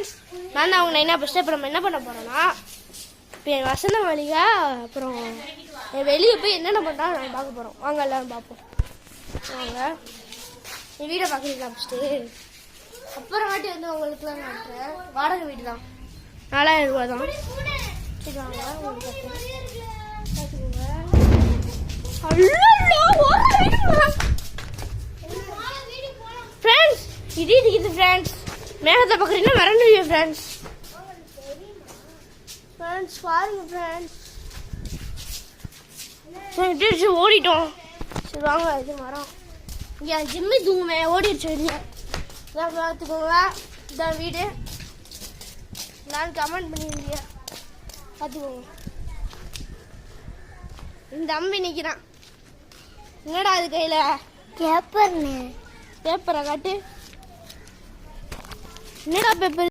Friends, நான் தான் அவங்க நைனா ஃபஸ்ட்டு. இப்போ நம்ம என்ன பண்ண போகிறோன்னா, இப்போ என் வசந்த மாளிகை அப்புறம் வெளியே போய் என்னென்ன பண்ணுறா நாங்கள் பார்க்க போகிறோம். வாங்க எல்லோரும் பார்ப்போம். வாங்க, நீ வீடை பார்க்குறீங்களா ஃபஸ்ட்டு? அப்புறம் வாட்டி வந்து உங்களுக்குலாம் காட்டுறேன். வாடகை வீடு தான், 4000 ரூபா தான். சரி வாங்க உங்களுக்கு பார்த்துக்கோங்க. ஃப்ரெண்ட்ஸ், இடி இடிக்குது ஃப்ரெண்ட்ஸ். மேகத்தை பார்க்குறீங்கன்னா மறந்துடுவீங்க ஃப்ரெண்ட்ஸ். ஃப்ரெண்ட்ஸ் பாருங்க ஃப்ரெண்ட்ஸ், இடிச்சு ஓடிட்டோம். சரி வாங்க, இது மரம் இங்கே ஜிம்மி தூங்குமே ஓடிடுச்சு வெளியே. இதான் பார்த்துக்கோங்க, இதான் வீடு. நான் கமெண்ட் பண்ணியிருந்தீங்க பார்த்துக்கோங்க. இந்த அம்பி நிற்கிறான். என்னடா அது கையில்? பேப்பர்னு. பேப்பரை காட்டு. என்னடா பேப்பர்?